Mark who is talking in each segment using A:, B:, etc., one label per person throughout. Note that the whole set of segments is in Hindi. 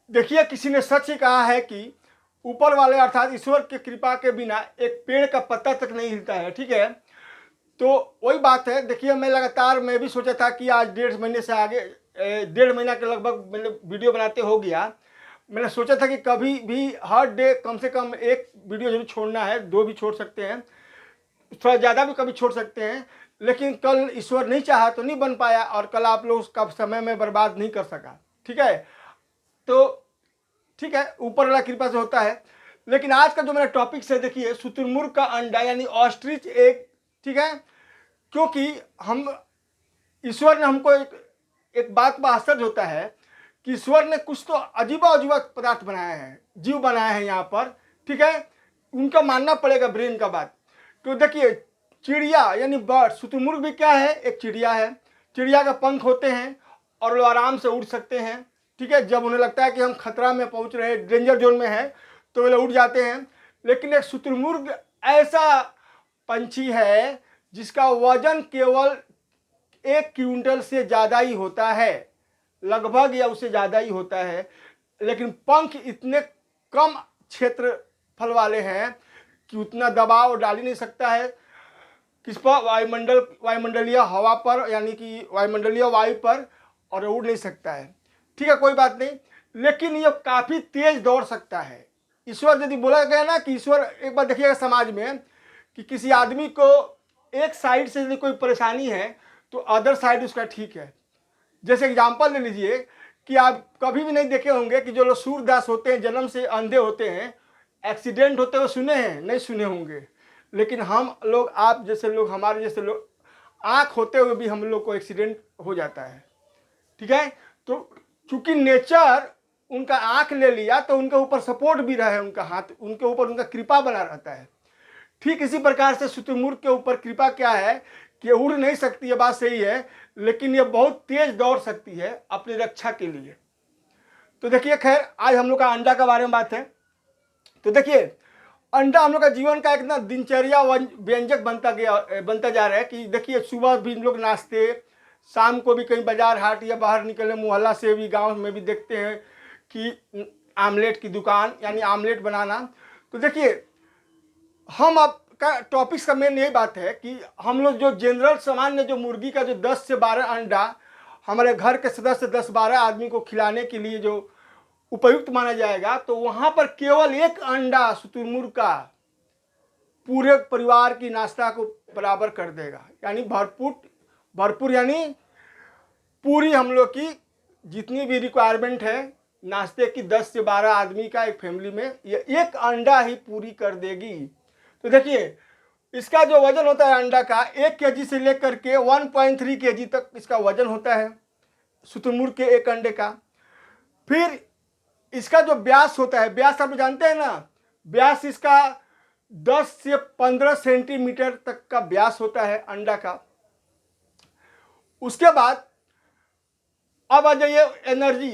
A: देखिए, किसी ने सच ही कहा है कि ऊपर वाले अर्थात ईश्वर की कृपा के बिना एक पेड़ का पत्ता तक नहीं हिलता है। ठीक है, तो वही बात है। देखिए, मैं भी सोचा था कि आज 1.5 महीने से आगे 1.5 महीना के लगभग मैंने वीडियो बनाते हो गया। मैंने सोचा था कि कभी भी हर डे कम से कम एक वीडियो जरूर छोड़ना है, 2 भी छोड़ सकते हैं, थोड़ा ज़्यादा भी कभी छोड़ सकते हैं। लेकिन कल ईश्वर नहीं चाहा तो नहीं बन पाया, और कल आप लोग उसका समय में बर्बाद नहीं कर सका। ठीक है, तो ठीक है, ऊपर वाला कृपा से होता है। लेकिन आज का जो मेरा टॉपिक है, देखिए, शुतुरमुर्ग का अंडा यानी ऑस्ट्रिच एग। ठीक है, क्योंकि हम ईश्वर ने हमको एक बात पर आश्चर्य होता है कि ईश्वर ने कुछ तो अजीबा अजीबा पदार्थ बनाए हैं, जीव बनाए हैं यहाँ पर। ठीक है, उनका मानना पड़ेगा, ब्रेन का बात। तो देखिए, चिड़िया यानी बर्ड, शुतुरमुर्ग भी क्या है, एक चिड़िया है। चिड़िया का पंख होते हैं और वो आराम से उड़ सकते हैं। ठीक है, जब उन्हें लगता है कि हम खतरा में पहुंच रहे हैं, डेंजर जोन में है, तो वे लोग उड़ जाते हैं। लेकिन एक शुतुरमुर्ग ऐसा पंछी है जिसका वजन केवल 1 क्विंटल से ज़्यादा ही होता है, लगभग, या उससे ज़्यादा ही होता है। लेकिन पंख इतने कम क्षेत्रफल वाले हैं कि उतना दबाव डाल ही नहीं सकता है किस पर, वायुमंडलीय हवा पर, यानी कि वायुमंडलीय वायु पर, और उड़ नहीं सकता है। ठीक है, कोई बात नहीं। लेकिन ये काफ़ी तेज दौड़ सकता है। ईश्वर, यदि बोला गया ना कि ईश्वर, एक बार देखिएगा समाज में कि किसी आदमी को एक साइड से यदि कोई परेशानी है तो अदर साइड उसका ठीक है। जैसे एग्जाम्पल ले लीजिए कि आप कभी भी नहीं देखे होंगे कि जो लोग सूरदास होते हैं, जन्म से अंधे होते हैं, एक्सीडेंट होते हुए सुने हैं? नहीं सुने होंगे। लेकिन हम लोग, आप जैसे लोग, हमारे जैसे लोग, आँख होते हुए भी हम लोग को एक्सीडेंट हो जाता है। ठीक है, तो चूंकि नेचर उनका आँख ले लिया तो उनके ऊपर सपोर्ट भी रहे, उनका हाथ, उनके ऊपर उनका कृपा बना रहता है। ठीक इसी प्रकार से शुतुरमुर्ग के ऊपर कृपा क्या है कि उड़ नहीं सकती है, बात सही है, लेकिन ये बहुत तेज दौड़ सकती है अपनी रक्षा के लिए। तो देखिए, खैर, आज हम लोग का अंडा के बारे में बात है। तो देखिए, अंडा हम लोग का जीवन का एक ना दिनचर्या व्यंजक बनता जा रहा है कि देखिए, सुबह भी लोग नाश्ते, शाम को भी कहीं बाजार हाट या बाहर निकले मोहल्ला से भी, गांव में भी देखते हैं कि आमलेट की दुकान, यानी आमलेट बनाना। तो देखिए, हम आपका टॉपिक्स का मेन यही बात है कि हम लोग जो जनरल सामान्य जो मुर्गी का जो 10 से 12 अंडा हमारे घर के सदस्य 10-12 आदमी को खिलाने के लिए जो उपयुक्त माना जाएगा, तो वहां पर केवल एक अंडा शुतुरमुर्ग का पूरे परिवार की नाश्ता को बराबर कर देगा। यानी भरपूर भरपूर, यानी पूरी हम लोग की जितनी भी रिक्वायरमेंट है नाश्ते की, 10 से 12 आदमी का एक फैमिली में, ये एक अंडा ही पूरी कर देगी। तो देखिए, इसका जो वजन होता है अंडा का, 1 kg से लेकर के 1.3 kg तक इसका वजन होता है शुतुरमुर्ग के एक अंडे का। फिर इसका जो व्यास होता है, व्यास आप जानते हैं ना, व्यास इसका 10 से 15 सेंटीमीटर तक का व्यास होता है अंडा का। उसके बाद अब आ जाइए एनर्जी।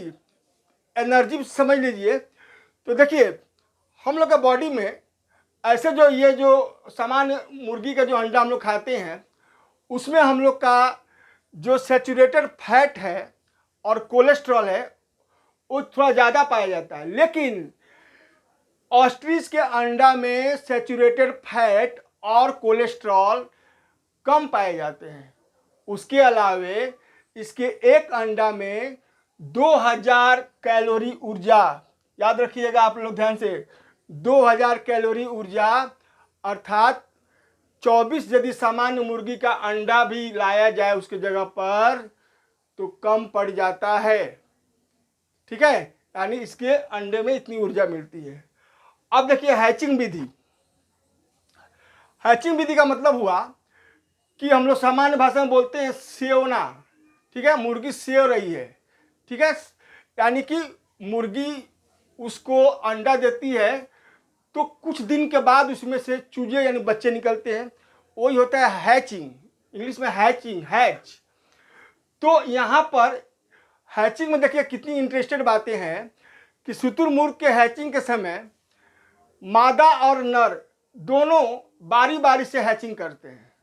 A: एनर्जी समझ लीजिए। तो देखिए, हम लोग का बॉडी में ऐसे जो ये जो सामान्य मुर्गी का जो अंडा हम लोग खाते हैं, उसमें हम लोग का जो सैचुरेटेड फैट है और कोलेस्ट्रॉल है वो थोड़ा ज़्यादा पाया जाता है। लेकिन ऑस्ट्रिच के अंडा में सैचुरेटेड फैट और कोलेस्ट्रॉल कम पाए जाते हैं। उसके अलावे इसके एक अंडा में 2000 कैलोरी ऊर्जा, याद रखिएगा आप लोग ध्यान से, 2000 कैलोरी ऊर्जा, अर्थात 24 यदि सामान्य मुर्गी का अंडा भी लाया जाए उसके जगह पर तो कम पड़ जाता है। ठीक है, यानी इसके अंडे में इतनी ऊर्जा मिलती है। अब देखिए हैचिंग विधि। हैचिंग विधि का मतलब हुआ कि हम लोग सामान्य भाषा में बोलते हैं सेवना। ठीक है, मुर्गी सेव रही है। ठीक है, यानी कि मुर्गी उसको अंडा देती है तो कुछ दिन के बाद उसमें से चूजे यानी बच्चे निकलते हैं, वही होता है हैचिंग, इंग्लिश में हैचिंग, हैच। तो यहाँ पर हैचिंग में देखिए कितनी इंटरेस्टेड बातें हैं कि शुतुरमुर्ग के हैचिंग के समय मादा और नर दोनों बारी बारी से हैचिंग करते हैं।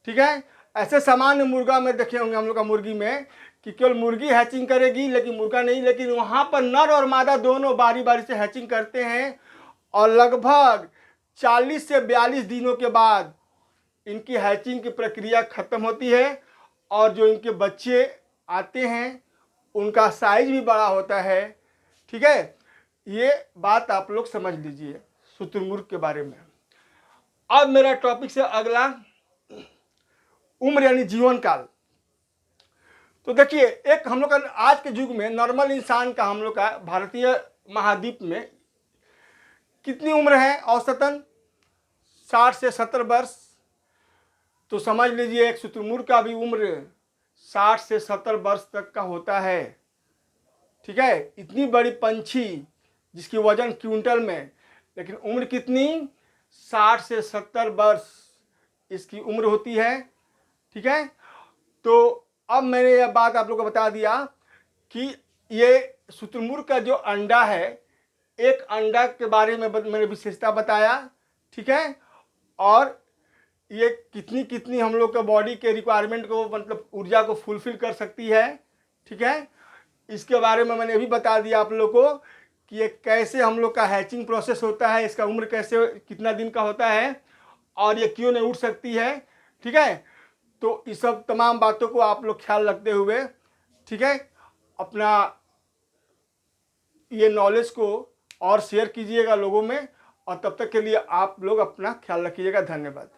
A: ठीक है, ऐसे सामान्य मुर्गा में देखे होंगे हम लोग का मुर्गी में कि केवल मुर्गी हैचिंग करेगी लेकिन मुर्गा नहीं, लेकिन वहाँ पर नर और मादा दोनों बारी बारी से हैचिंग करते हैं और लगभग 40 से 42 दिनों के बाद इनकी हैचिंग की प्रक्रिया खत्म होती है और जो इनके बच्चे आते हैं उनका साइज भी बड़ा होता है। ठीक है, ये बात आप लोग समझ लीजिए शुतुरमुर्ग के बारे में। अब मेरा टॉपिक से अगला उम्र यानी जीवन काल। तो देखिए, एक हम लोग का आज के युग में नॉर्मल इंसान का, हम लोग का भारतीय महाद्वीप में कितनी उम्र है औसतन? 60 से 70 वर्ष। तो समझ लीजिए एक शुतुरमुर्ग का भी उम्र 60 से 70 वर्ष तक का होता है। ठीक है, इतनी बड़ी पंछी जिसकी वजन क्विंटल में, लेकिन उम्र कितनी? 60 से 70 वर्ष इसकी उम्र होती है। ठीक है, तो अब मैंने यह बात आप लोगों को बता दिया कि ये शुतुरमुर्ग का जो अंडा है, एक अंडा के बारे में मैंने विशेषता बताया। ठीक है, और ये कितनी कितनी हम लोग के बॉडी के रिक्वायरमेंट को, मतलब ऊर्जा को फुलफिल कर सकती है। ठीक है, इसके बारे में मैंने भी बता दिया आप लोग को कि ये कैसे हम लोग का हैचिंग प्रोसेस होता है, इसका उम्र कैसे कितना दिन का होता है और ये क्यों नहीं उड़ सकती है। ठीक है, तो इस सब तमाम बातों को आप लोग ख्याल रखते हुए, ठीक है, अपना ये नॉलेज को और शेयर कीजिएगा लोगों में, और तब तक के लिए आप लोग अपना ख्याल रखिएगा। धन्यवाद।